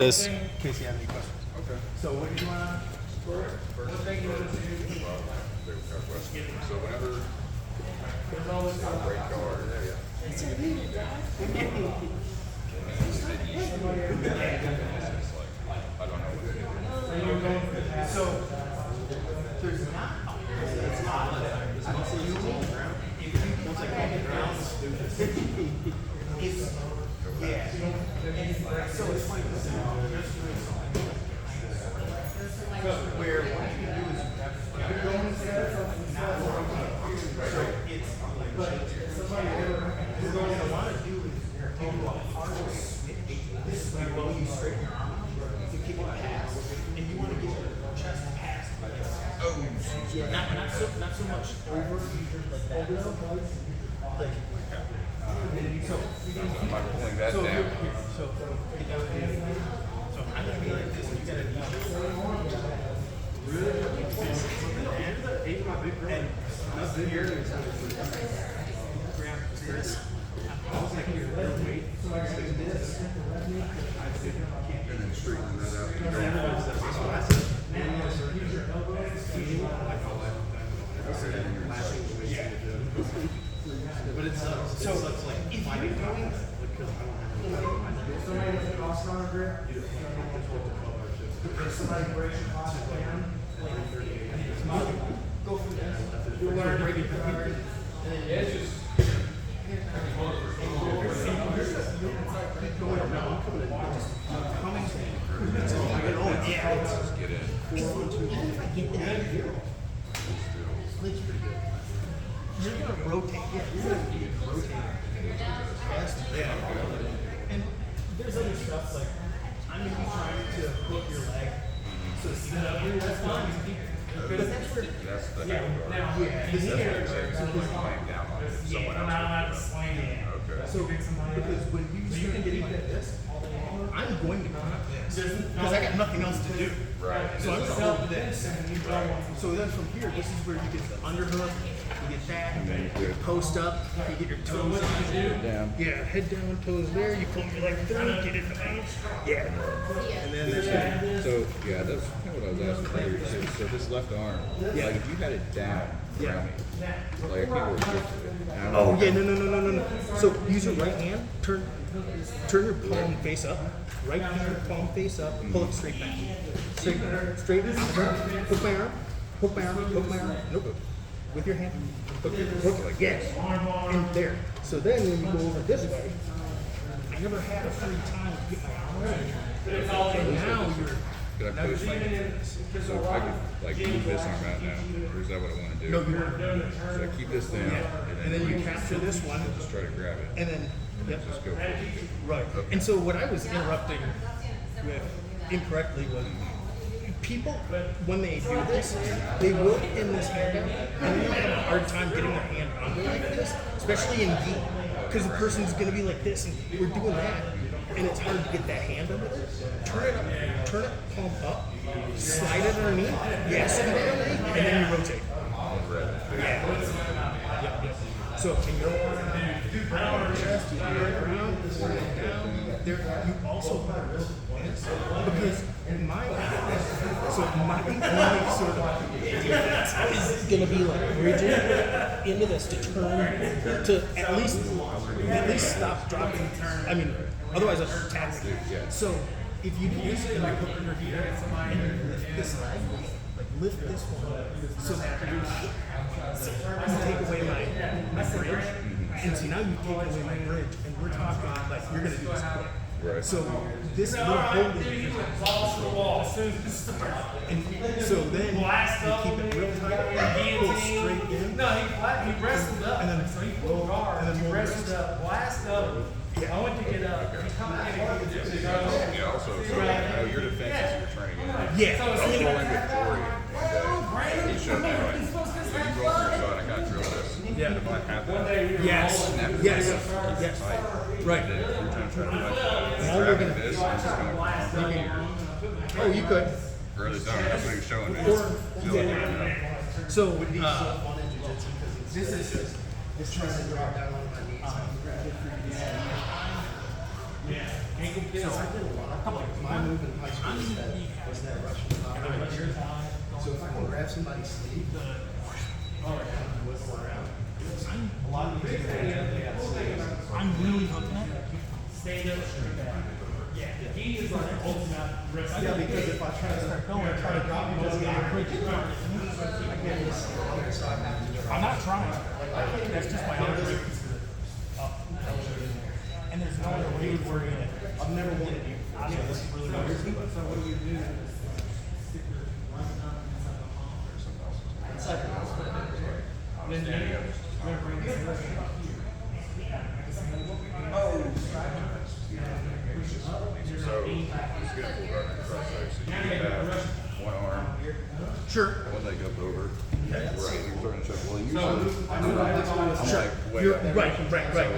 This. In case you have any questions. Okay. So what do you want to? So whenever I break guard, I don't know what it is. So there's not it's not it's mostly you if you once I get it down it's yeah. So it's like this where what you can do is you're going to not so it's what I want to do is take a hard switch. This is where you straighten your arm to kick it past, and you want to get your chest past. Oh, yeah, not so much over like that. So Am I pulling that so down? So get down here. So I'm gonna be like this, and you gotta be really and up here is grab this. Almost like your weight. So I say this. And then straighten that out. Use your elbow. But it's so it's like if you're going somebody with a cross on grip, if somebody breaks your cross down, go for this. You'll learn to break it down. And then it's just Just get in. if I get that here, it's pretty good. You're gonna rotate. Yeah, you're gonna rotate. Yeah. And there's other stuff like I'm gonna be trying to hook your leg. So set up here, that's fine. But that's where That's the yeah, now yeah, That's laying down on it. Someone else. Okay. so because when you start getting like this, I'm going to come up this because I got nothing else to do. Right. So I'm gonna hold this. So then from here, this is where you get the underhook, you get that, you post up, you get your toes on. Down. Yeah, head down, toes there, you pull your leg through, get it out. Yeah. And then there's that. So yeah, that's kind of what I was asking earlier too. So this left arm, Yeah. like if you had it down around me, like I can't really get to it. And I don't Oh know. yeah, no. So use your right hand, turn your palm face up. Right hand, palm face up, pull it straight back. Straight, hook my arm, hook my arm, hook my arm. Nope. With your hand, hook it like yes. And there. So then when you go over this way, I never had a free time to get my arm around. And now you're Could I push like this? So if I could like move this arm out now, or is that what I want to do? no, you're So I keep this down, and then you capture this one, just try to grab it. and then yep. Just go for it. Right. And so what I was interrupting with incorrectly was people, when they do this, they will in this hand down, and they'll have a hard time getting their hand under like this, especially in gi, because the person's going to be like this, and we're doing that, and it's hard to get that hand under there. Turn it, palm up, slide it underneath, yes, and then you rotate. Yeah. So can you on chest, you go around, down. There, you also want to this because my only sort of defense is going to be like bridging into this to turn to at least stop dropping. I mean, otherwise I'm attacking. So if you do this and you hook under here and you lift this leg, like lift this one, so that you take away my bridge. And so now you take away my bridge, and we're talking like you're gonna do this quick. Right. So this little holding, and so then you keep it real tight, pull straight in. No, he wrestled up. And then so he pulled guard. and then He roll wrestled up, blast up. Yeah. I went to get up. He come back and get it. Yeah, also, so your defense is your training. Yeah. I was rolling with Corey one day. He showed me like, you roll through I got drill this. Yeah. And if I have that, Yes. snap it Yes. keep it Yes. tight. Right. And then every time I try to punch, Now we're grabbing gonna- this, I'm just going Oh, you could. early time. That's what he was showing me. So this is just trying to drop down on my knees. Yeah. Ankle kiss. My move in high school was that Russian top. So if I can grab somebody's sleeve, whistle around. I'm really hooking it. Stand up straight back. Yeah. He is like ultimate wrestler. Yeah, because if I try to start going, I try to drop him, I can't just sit there, so I have to try. I'm not trying. That's just my own. And there's no other way to work it. I've never wanted you. So this is really weird. So what do you do? Then you bring this So it's good for running across there. So you have one arm, Sure. one leg up over. Right, you're starting to shove. Well, usually I'm Sure. like way You're up. right. So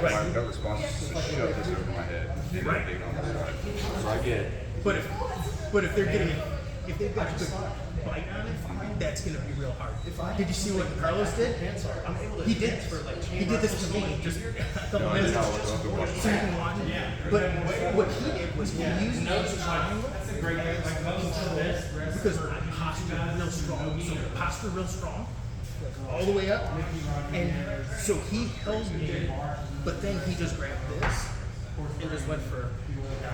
my gut response is to shove this over my head and Right. dig on the side. So I get But if they're getting if they've got a good bite on it, that's gonna be real hard. Did you see what Carlos did? He did this to me just a couple minutes ago. So you can watch it. But what he did was he used those triangles because posture real strong. So posture real strong, all the way up, and so he held me, but then he just grabbed this and just went for an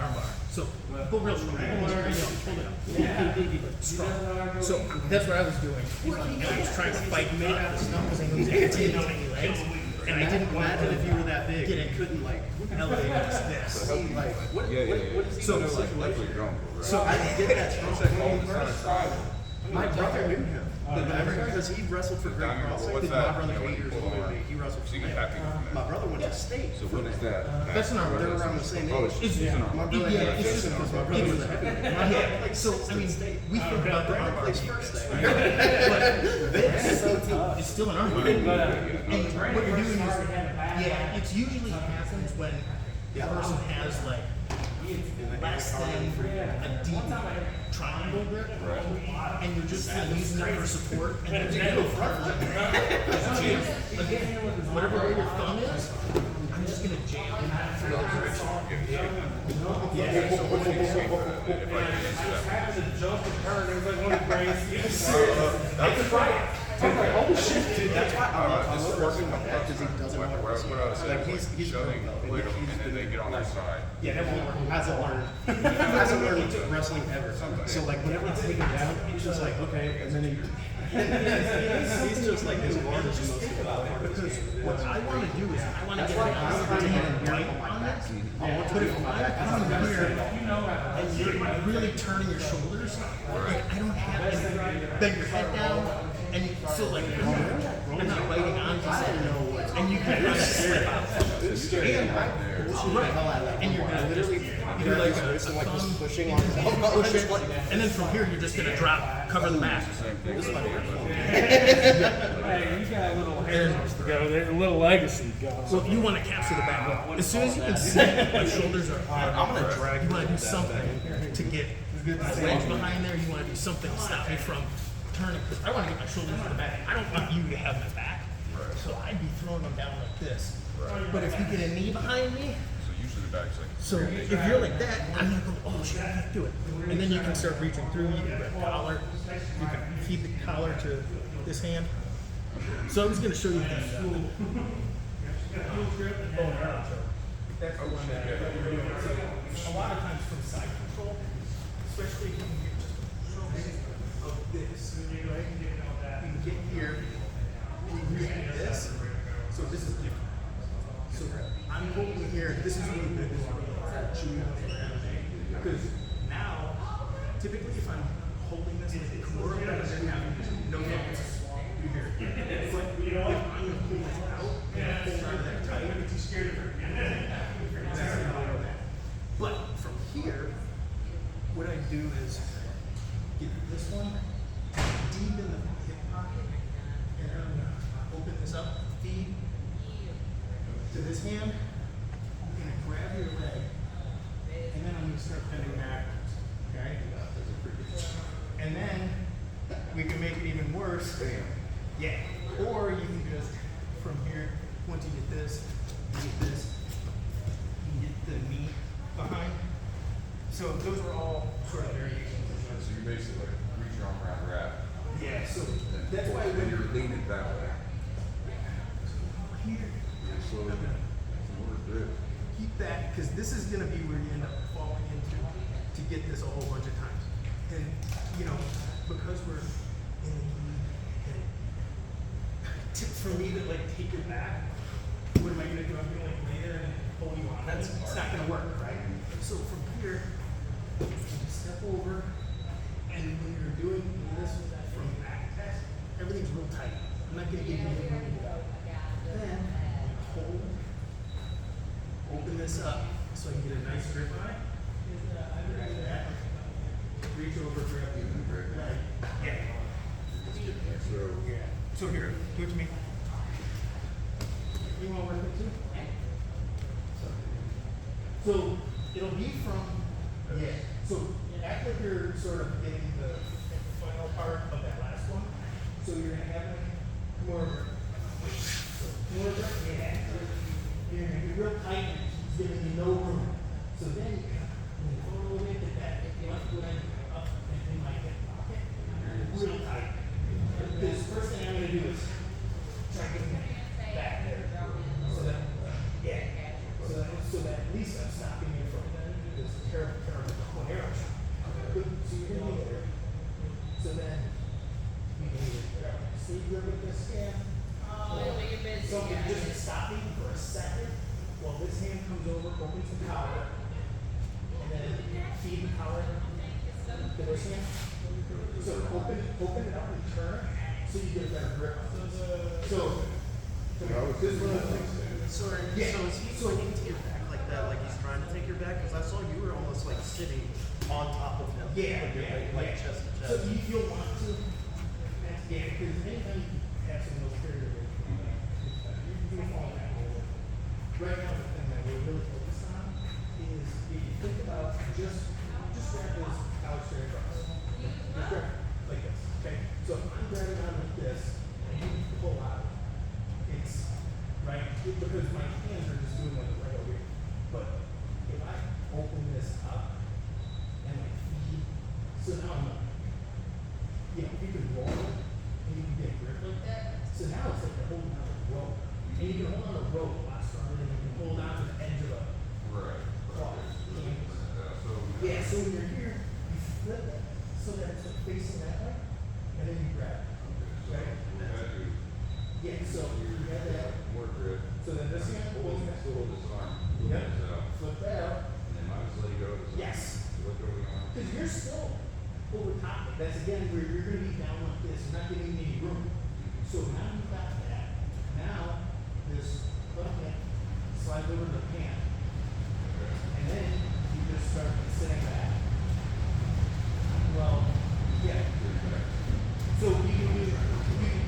arm bar. So go real strong. Hold it up. Strong. So that's what I was doing. And I was trying to fight made out of stuff because I knew he had tiny legs, and I didn't want Imagine if you were that big, Get you it. couldn't like elevate this. like what? yeah. So Like you're going for, right? So I get that strong. It's like all this kind of side. My brother knew him because he wrestled for Great Diamond, Cross. what's My that? brother's You know, 8 years when you older pull than me. on. He wrestled So for you can tap people from My that. brother went to state. So what is that? That's an arm They bar. were around the same Oh, age. it's an arm. My brother Yeah, had a it's fist just because my brother was a heavyweight. Yeah. So I mean, we think about the arm bar, Place first day. but this is still an arm bar. And what you're doing is, yeah, it's usually happens when the person has like less than a deep triangle grip, and you're just kind of using it for support, and then you go front. Again, whatever way your thumb is, I'm just gonna jam. happened to jump and turn. It was like one of the greatest. That's why I love This is him working like because he doesn't want to what I was saying, Like he's shoving, broke later, belt. and then they get on their side. Yeah, that won't work. Hasn't learned wrestling ever. So like whenever I take him down, he's just like okay, and then he's just like his guard is the most difficult part. Because what I want to do is I want to get a deep bite on this. But if I'm coming here and you're really turning your shoulders, like I don't have to bend your head down, and so like I'm not biting onto something, and you can kind of slip out. And you're gonna literally do like a thumb, Pushing on his elbow. push it, and then from here you're just gonna drop, cover the back. Hey, you got a little heritage to go there, a little legacy to go. So you want to capture the back. As soon as you can see my shoulders are hard, I'm gonna drag. You want to do something to get my legs behind there. You want to do something to stop me from turning. Because I want to get my shoulders to the back. I don't want you to have my back. So I'd be throwing them down like this. But if you get a knee behind me, So usually the back's like. so if you're like that, I'm gonna go, oh shit, I can't do it. And then you can start reaching through. You can grab collar. You can feed the collar to this hand. So I was gonna show you the heel grip and bone arrow choke. That's the one that a lot of times from side control, especially if you can get just a bit of this, right? You can get here, and you can get this. So this is different. So I'm holding here. This is really good. Because now, typically, if I'm holding this like a core, I'm gonna have no hands. Here. But if I'm gonna pull this out and hold on to that tight, I'm too scared of her. But from here, what I do is get this one deep in the hip pocket, and I'm gonna open this up, feed to this hand. I'm gonna grab your leg, and then I'm gonna start bending backwards. Okay? And then we can make it even worse. Yeah. Or you can just from here, once you get this, you get this, you get the knee behind, So those are all sort of variations. So you basically like reach your arm around, grab. Yeah, so Then that's pull, why then when you're leaning that way. here, Yeah, slowly. More grip. keep that, because this is going to be where you end up falling into to get this a whole bunch of times. And, you know, because we're in the heat, and tip for me to like take your back, what am I going to do? I'm going to like lay there and hold you on. That's it's not going to work, right? So from here, step over, and when you're doing this from back test, everything's real tight. I'm not going to give you any room to get out. Then hold, open this up so I can get a nice grip on it. Grab that. Reach over, grab the leg. Yeah. So, So here, do it to me. You want to work it too? So it'll be from, yeah. So act like you're sort of getting the final part of that last one. So you're going to have more of yeah. You're going to be real tight and it's giving you no room. So then when you go a little bit, get that left leg up and in my hip pocket, real tight. This first thing I'm going to do is try to get back there. So that, yeah. So that at least I'm stopping you from this terrible arrow shot. So you're going to be there. So then we can either stay grip with this hand. So just stop me for a second while this hand comes over, opens the collar, and then feed the collar to this hand. So open it up and turn so you get a better grip. So this is one of the things. Sorry. Yeah. So is he swinging to your back like that, like he's trying to take your back? Because I saw you were almost like sitting on top of him. Yeah, Like you're yeah, like yeah. chest to So chest. if you'll want to, yeah, because anytime you have some of those periods, you can fall back a little. Right now, the thing that we're really focused on is if you think about just grab this couch straight across. Just grab it like this, okay? So if I'm grabbing on like this, and you pull out, it's right because my hands are just doing like right over here. But if I open this up and like feed, so now I'm like, you know, you can roll it and you can get a grip like that. So now it's like you're holding on to a rope. And you can hold on to a rope a lot stronger than you can hold on to the edge of a right. cloth. So, Yeah, so when you're here, you flip it so that it's like facing that way, and then you grab it. Right? Yeah, so you have that. more grip. So then this hand pulls back. Still hold this arm. Yep. This out. Flip that out. And then I just let you go. This arm. Yes. Let go of the arm. Because you're still over top. That's again where you're going to be down like this. You're not giving me any room. So now you've got that. Now this left hand slides over the pan. And then you just start sitting back. Well, yeah. So you can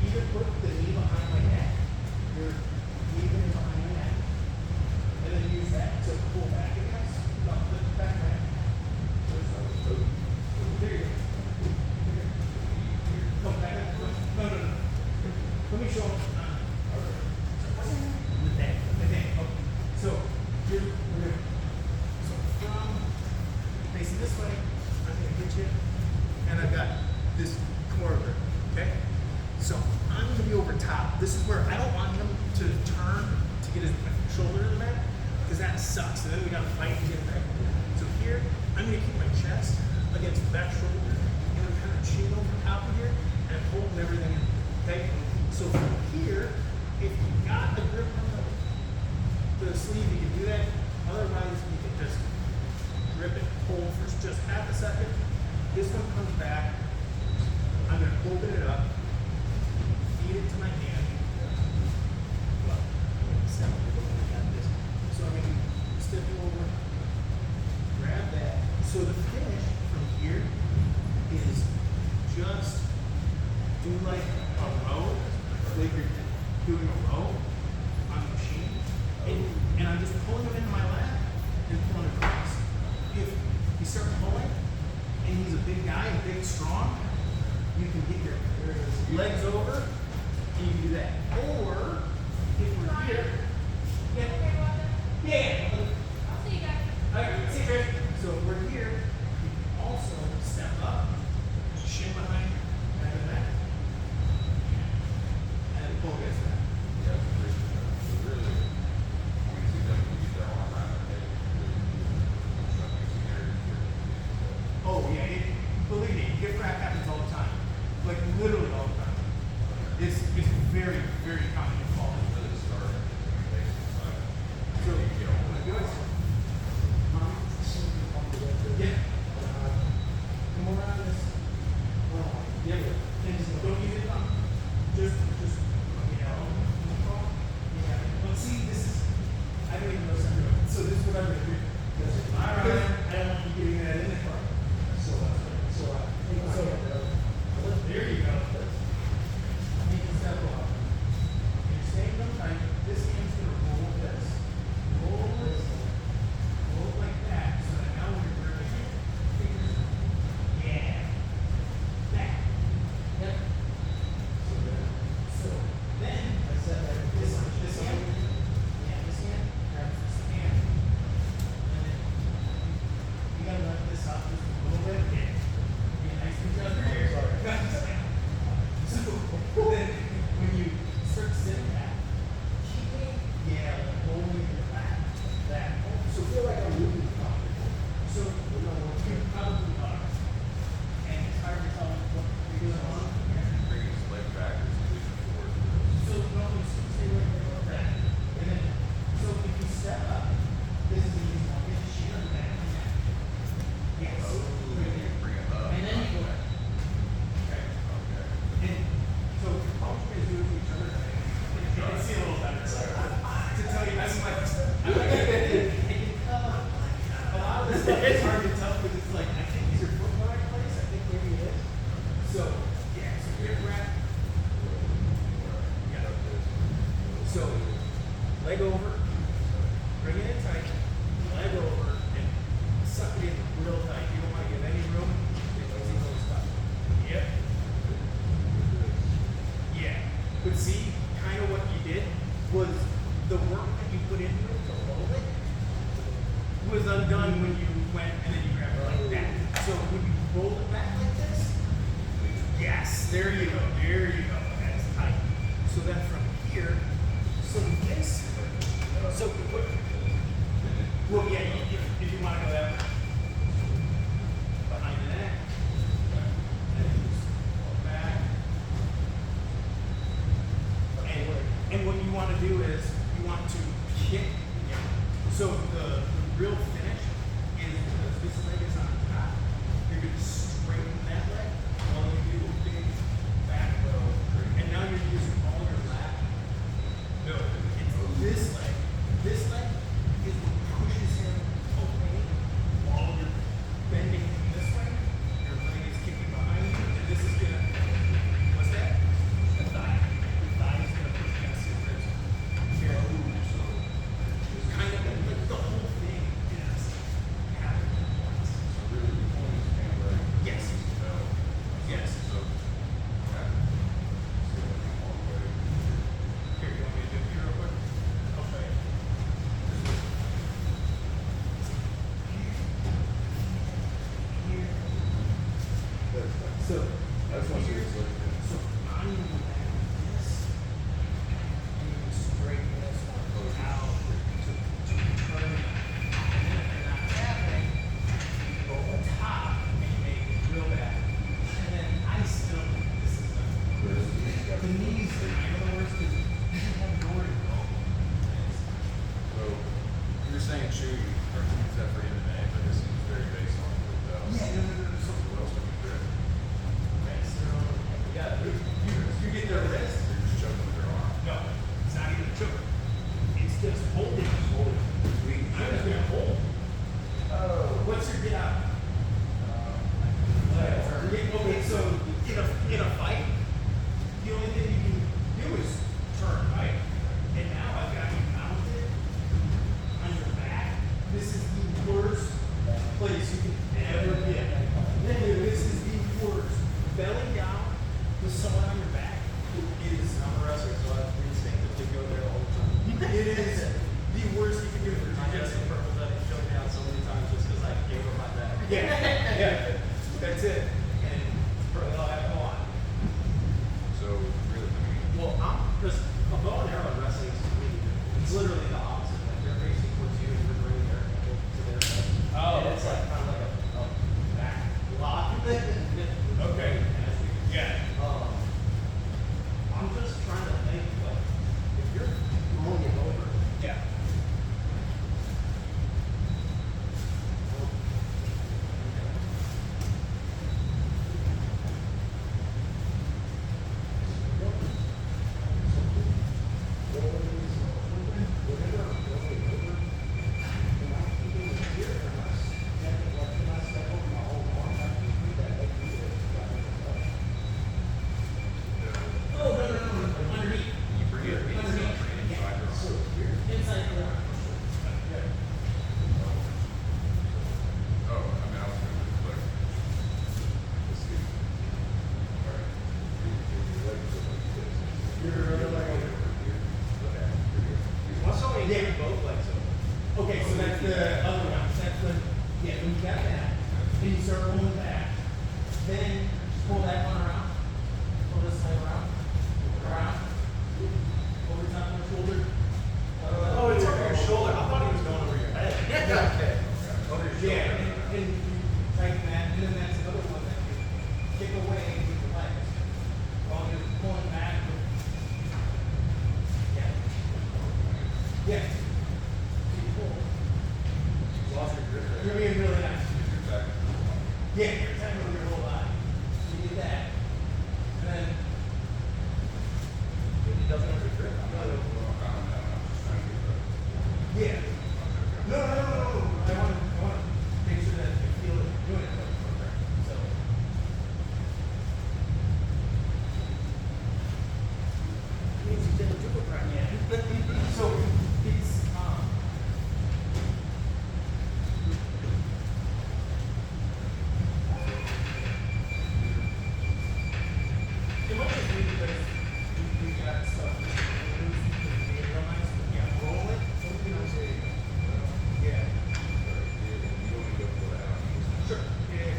either put the knee behind like that. You're leaving it behind like that. And then use that to pull back against. No, flip back right. There you go. Come back up. No. Let me show them. The thing. Okay. So here we're gonna. So from facing this way, I'm gonna hit you, and I've got this corridor. Okay. So I'm gonna be over top. This is where I don't want him to turn to get his shoulder to the back, because that sucks. And then we gotta fight to get it back. So here, I'm gonna keep my chest against the back shoulder, and I'm kind of chin over top of here, and I'm holding everything in. Okay? So from here, if you got a grip on the sleeve, you can do that. Otherwise, you can just grip it, hold for just half a second. This one comes back. I'm gonna open it up, feed it to my hand. Well, so I'm gonna step over, grab that. So the finish from here is just do like a row, like you're doing a row on the machine, and I'm just pulling them into my lap and pulling across. If you start pulling, and he's a big guy and big, strong, you can get your legs over, and you can do that. Or if we're here, yeah. I'll see you guys. All right, see you, Chris. So if we're here, literally all the time. It's very, very common to fall into this. So, yeah. Come around this. Yeah, and don't use it on. Just, yeah. Well, see, this is, I don't even know what I'm doing. So this is what I'm going to do. All right. I don't want you getting that in the car. So there you go. Make it step off. You're staying real tight. This hand's going to roll this. Roll this. Roll it like that. So that now when you're gripping it, fingers. Yeah. Back. Yep. So then, this hand. Yeah, this hand. Grab this hand. And then you gotta let this out just a little bit. Yeah. Be nice and gentle here. So then when you start sitting back, keeping, like holding your back. That. So feel like I'm moving comfortable. So you probably are. And it's hard to tell what you're doing on here. Bring his leg back or lean forward. So no, you stay right there like that. And then, so if you step up, this is the easy one. Get your shin on the back. Yes. Bring it up. And then you go back. Okay. And so all you guys do to each other, you can see a little better. To tell you, I'm like, I can tell a lot of this stuff is hard to tell because it's like, I think is your foot in the right place? I think maybe it is. So, yeah, so get wrap. Yeah. So, leg over, bring it in tight, leg over, and suck it in real tight. You don't want to give any room. It's a little stuff. Yep. Yeah. But see, kind of what you did was the work that you put into it to hold it was undone when you went and then you grabbed it like that. So when you roll it back like this, yes, there you go, that's tight. So then from here, so this, well, yeah, if you want to go that way. Behind the neck. And then just pull back. And what you want to do is you want to kick. Yeah. So the real finish is because this leg is on top. You're going to straighten that leg while you do a big back row. And now you're using all your lat. No, it's this leg. This leg is what pushes him away while you're bending him this way. Your leg is kicking behind you, and this is going to, what's that? The thigh. The thigh is going to push against your ribs. Here, so kind of like the whole thing is happening at once. So really, the point is kind of like. Yes. Yes. So, yeah. So, all the way. Here, you want me to do it here real quick? Okay. So, I just want to see this look. so on your back, this, and you can straighten this one out to turn. And then if you're not tapping, you go on top and make it real bad. And then I still think this is the knees are kind of the worst because you can have nowhere to go. So, you're saying shoe, or use that for MMA, but this seems very based on what Yeah, no. So, what else do we grip? yeah, you get their wrist. You're just choking with your arm. No, it's not even a choke. It's just holding. I'm just gonna hold. Oh. What's your get out? Okay, so in a fight, the only thing you can do is turn, right? And now I've got you mounted on your back. This is the worst place you can ever get. This is the worst. Belly down with someone on your back is I'm a wrestler, so I instinctively go there all the time. it is the worst you can do for I got jiu-jitsu. some purple that he showed me out so many times just because I gave him my back. Yeah, that's it. And probably all I have to go on. So, really, I mean, Well, because a bow and arrow in wrestling is completely different. It's literally the opposite. Like they're facing towards you and you're bringing their elbow to their head. Oh, And it's like kind of like a back lock. Okay. Yeah. rolling back. Then pull that one around. Pull this leg around. Around. Over top of the shoulder. Oh, it's over your shoulder. I thought he was going over your head. Okay. Over your Yeah, shoulder. and you tighten that, and then that's another one that you kick away with your legs. While you're pulling back. Yeah. Yeah. So you pull. You lost your grip there. You're being really nice. You're back. Yeah, you're tight with your whole body. So you get that. And then He doesn't have a grip. I'm not a little calm down. I'm just trying to get the. yeah. No. I want to make sure that you feel that you're doing it right. So. Means you didn't do it right yet. So it's it might just be because we got stuff real nice, but yeah, roll it. Something else here. Yeah. You don't need to pull it out. Sure. Yeah.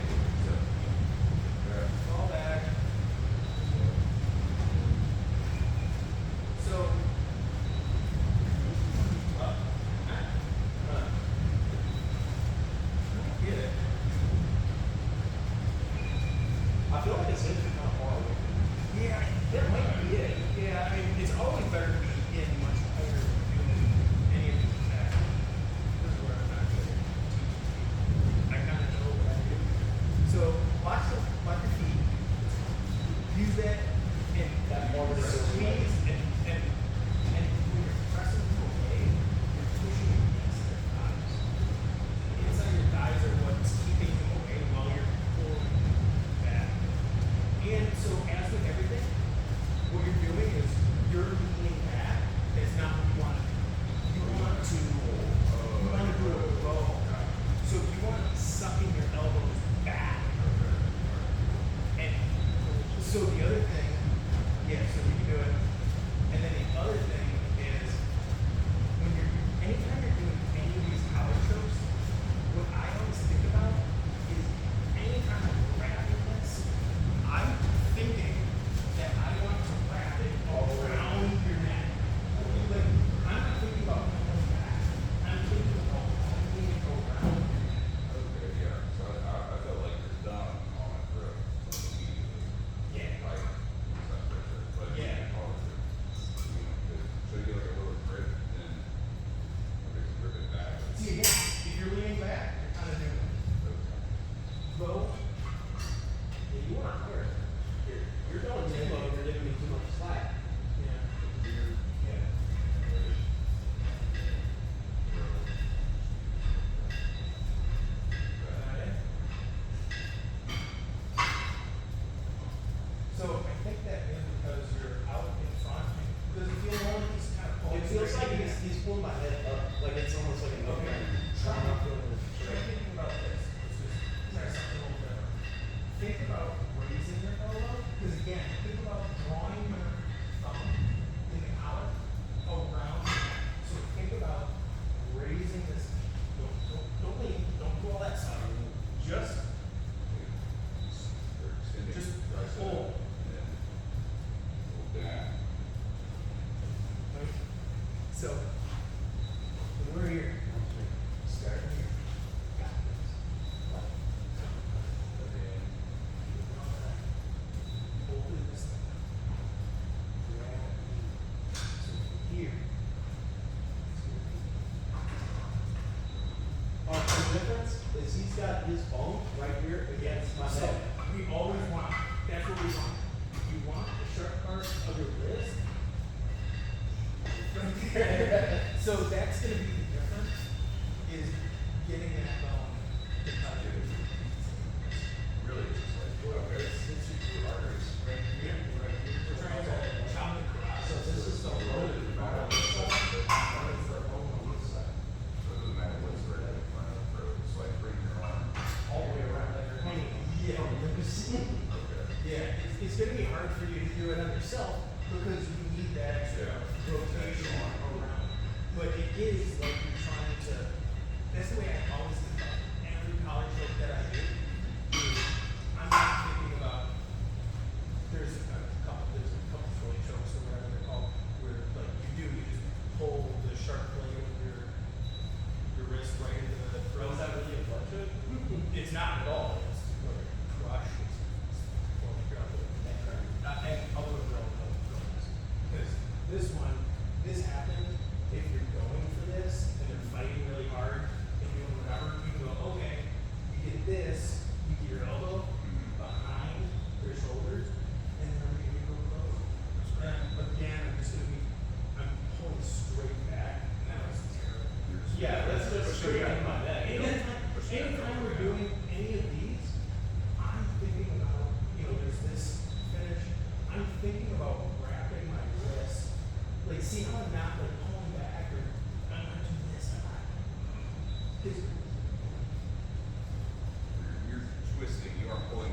Yeah. Fall back. So. Get it. I feel like it's in kind of far away. Yeah, that might be it. Yeah, I mean, it's always better to be in much higher than doing any of these attacks. This is where I'm not good at teaching. I kind of know what I do. So watch your feet. Use that and That more than squeeze and when you're pressing them away, you're pushing against their thighs. The inside of your thighs are what's keeping them away while you're pulling back. And so as with everything, what you're doing is you're leaning back. That's not what you want to do. You want to do a row. So you want to sucking your elbows back. And so the other thing, yeah, so you can do it. And then the other thing is when anytime you're doing any of these power strokes, what I always think about is anytime I'm grabbing this, I'm thinking that I want to wrap it around your neck. Like, I'm not thinking about pulling back. I'm thinking about pulling it around your neck. Okay, yeah. So I felt like you're done on my grip. Immediately. Yeah. Like, it's not pressure, but Yeah. you call it grip. So you get like a little grip, then okay, so grip it back. See, again, if you're leaning back, you're kind of doing it. Low. Yeah, you want here. You're going too low. You're giving me too much slack. Yeah. Yeah. Got it? So I think that is because you're out in front. Does it feel more like he's kind of pulling? It feels like he's pulling my head up. Like it's almost like an Okay. I'm not feeling it. Try thinking about this. Let's just try something a little different. Think about raising your elbow. Because again, think about drawing your thumb in the out around. So think about raising this. Don't lean. Don't do all that stuff. Just pull. So when we're here, start here. Got this. Hold this thing. So from here. The difference is he's got his bone right here against my So head. we always want, that's what we want. You want the sharp part of your wrist. Right there. So that's gonna be the difference, is getting that bone to touch it. Really, it's just like, okay. It's your two arteries right here, right here. We're trying to chop the cross. So this is the low. So it doesn't matter what's right in front of the throat, it's like bring your arm. All the way around like you're hanging. Yeah. Okay. Yeah, it's gonna be hard for you to do it on yourself because you need that extra rotation around. But it is like you're trying to, that's the way I always think about every collar stroke that I do. Is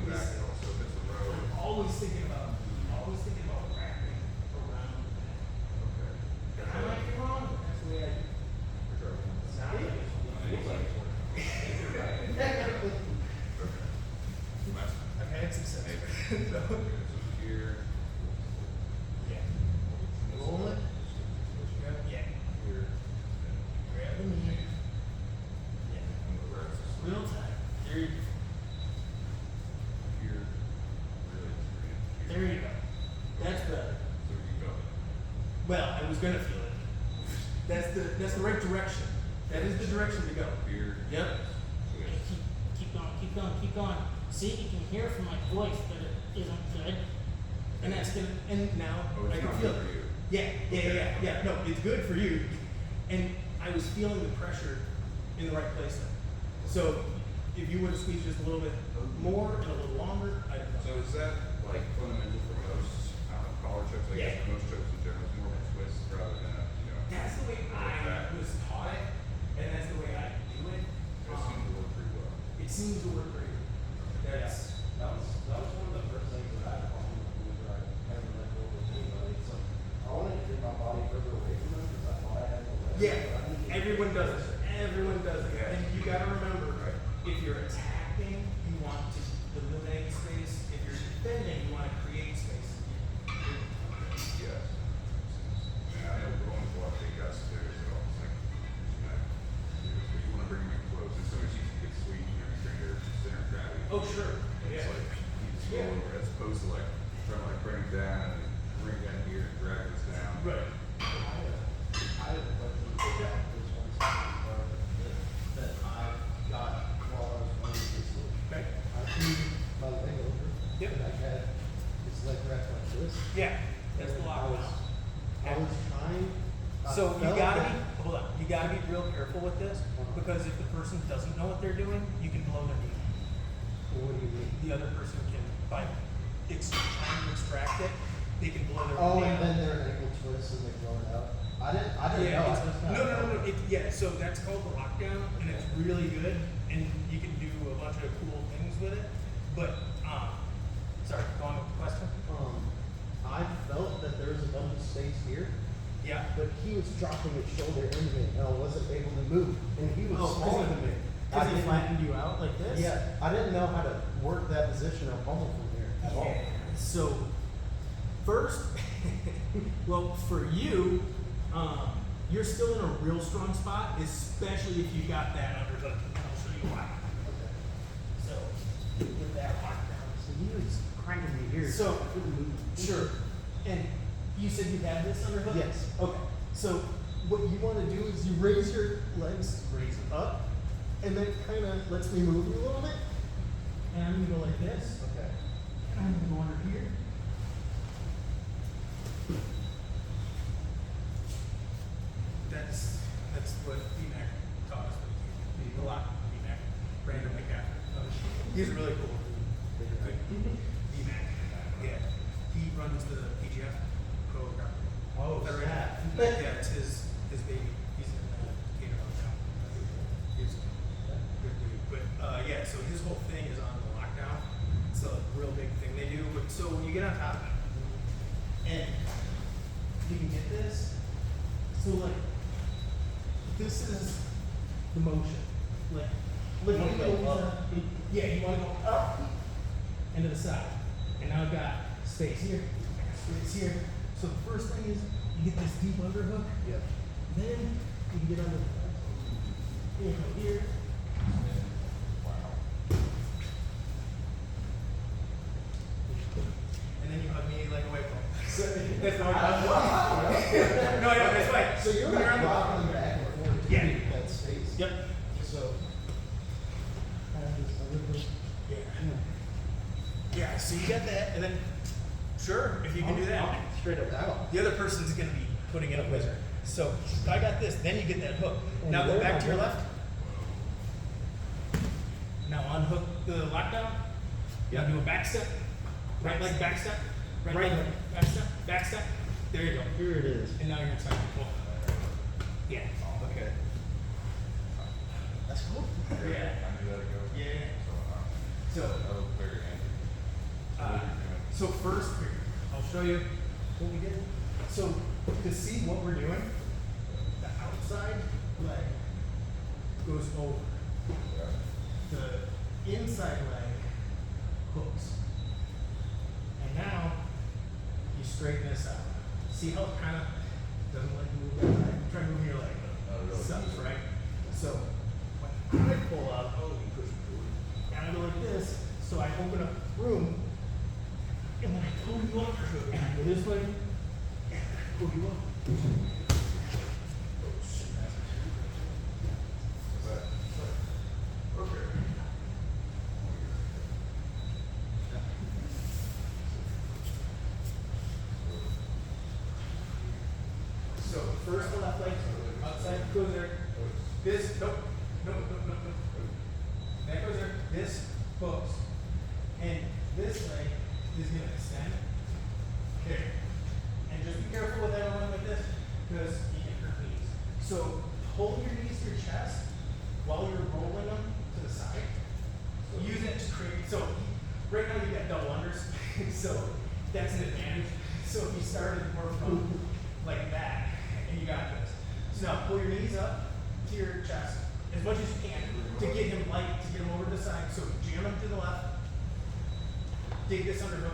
back hill, so if it's a road. always thinking about wrapping around Okay. that. I might be wrong, but that's the way I do. Sounds like I've had success. So here, Yeah. Roll it. Yeah. here, Grab the knee. Yeah. and the rest is Real tight. There you go. here, really three. There you go. That's better. So you go. Well, I was gonna feel it. That's the right direction. That is the direction to go. Here. Yep. Keep going, keep going, keep going. See, you can hear from my voice that it isn't good. And that's gonna, and now Oh, it's I can not feel good it. for you. Yeah. No, it's good for you. And I was feeling the pressure in the right place then. So if you would have squeezed just a little bit more and a little longer, I'd have So done. is that like fundamental for most collar chokes? I guess Yeah. most chokes in general, it's more of a twist rather than a, That's the way I was taught it, and that's the way I do it. It seems to work pretty well. It seems to work pretty well. That's, That was one of the first things that I had a problem with whenever I had to let go of anybody. It's like, I wanted to get my body further away from them because I thought I had no legs. yeah, but I didn't get everyone does it. closer. Everyone does it. Yeah. And you gotta remember, Right. if you're attacking, you want to eliminate space. If you're defending, you want to create space. Yes. And I know going for a big guys too, it's almost like, you want to bring them in close. As soon as you get sweet, you're going to your center of gravity. Oh, sure. And Yeah. it's like, he's going over as opposed to like trying to like bring him down and bring him down here and drag us down. Right. I had a question about this one that I got while I was running this loop. Okay. I threw my leg over. Yep. And I had his leg wrapped like this. Yeah, that's the And lockdown. I was trying. I So you felt gotta that- be, hold on, you gotta be real careful with this, because if the person doesn't know what they're doing, you can blow their knee. What do you mean? The other person can, by trying to extract it, they can blow their Oh, knee. and then they're an ankle twist and they blow it out. I didn't know. I Yeah, just kinda no. Yeah, so that's called the lockdown, and it's really good, and you can do a bunch of cool things with it. But, sorry, go on with the question. I felt that there was a bunch of space here, Yeah. but he was dropping his shoulder into me, and I wasn't able to move. And he was Oh, smaller than me. Because I he didn't- flattened you out like this? Yeah, I didn't know how to work that position of pummel from here at all. Yeah. So, first, well, for you, you're still in a real strong spot, especially if you got that underhook. And I'll show you why. Okay. So, with that lockdown. So he was cranking me here. So, I couldn't move. sure. And you said you had this underhook? Yes. Okay. So, what you want to do is you raise your legs, raise it up, and then kind of lets me move you a little bit. And I'm going to go like this. Okay. And I'm going to go under here. That's what BMAC taught us. A lot. BMAC. Brandon McCaffrey. He's really cool. Good. BMAC. Yeah. He runs the PGF program. Oh, That right snap. now. Yeah, it's his baby. He's in Cater now. He's a good dude. But yeah, so his whole thing is on the lockdown. It's a real big thing they do. But so when you get on top, and you can get this. So like, this is the motion. Like You wanna go up. Yeah, you want to go up and to the side. And now I've got space here, space here. So the first thing is you get this deep underhook. Yep. Then you can get under. You go here. And then you hug me like a white ball. So that's how I No, I know, that's right. So you're When like on the- rocking back and forth to Yeah. get that space. Yep. So. I have this other thing. Yeah. Yeah, so you got that, and then, sure, if you can do that. Straight up out. The other person's gonna be putting it up with her. So I got this, then you get that hook. And Now go where back am to I your going? left. Now unhook the lockdown. Now do a back step. Right leg back step. Right leg back step. Back step. There you go. Here it is. And now you're inside the pool. Yeah. Okay. That's cool. Yeah. I knew that ago. Yeah. So, So that was very handy. So first, here, I'll show you what we did. So to see what we're doing, the outside leg goes over. The inside leg hooks. And now you straighten this out. See how it kind of doesn't like to move that leg? Try to move your leg. Sucks, right? So when I pull up, and I go like this, so I open up room, and then I pull you up. And I go this way, and I pull you up. So first the left leg, outside goes there. This, nope. That goes there. This hooks. And this leg is going to extend. Okay. And just be careful with everyone like this, because you can hurt knees. So pull your knees to your chest while you're rolling them to the side. Use it to create, so right now you got double unders, so that's an advantage. So if you started more from like that, and you got this. So now pull your knees up to your chest as much as you can to get him light, to get him over to the side. So jam him to the left. Dig this underhook.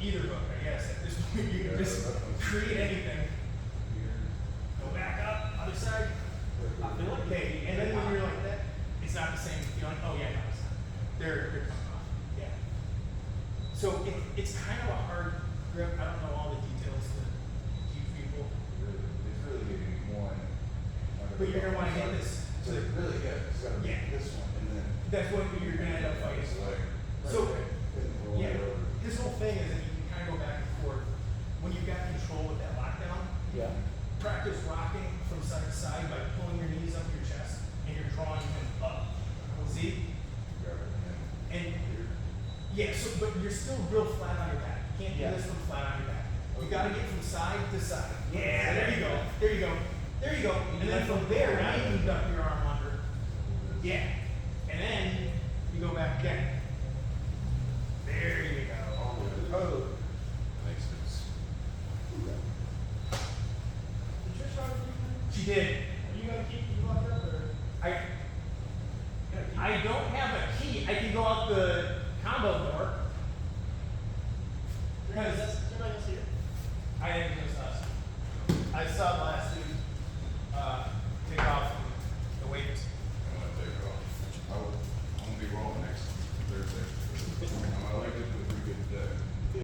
Either hook, I guess. At this point, you can just create anything. Go back up, other side. Okay, and then when you're like that, it's not the same feeling. Oh yeah, no, it's not. They're coming off. Yeah. So it's kind of a hard grip. I don't know all the details to teach people. It's really getting one. But you're gonna want to hit this. So they really hit. It's got to be this one, and then That's what you're gonna end up fighting. it's like So, roll yeah, it over. this whole thing is that you can kind of go back and forth. When you've got control with that lockdown, practice rocking from side to side by pulling your knees up your chest and you're drawing him up. See? Grab it, and And yeah, so but you're still real flat on your back. You can't do this from flat on your back. You gotta get from side to side. Yeah, there you go. There you go. There you go. And then from there, now you can duck your arm under. Yeah. And then you go back again.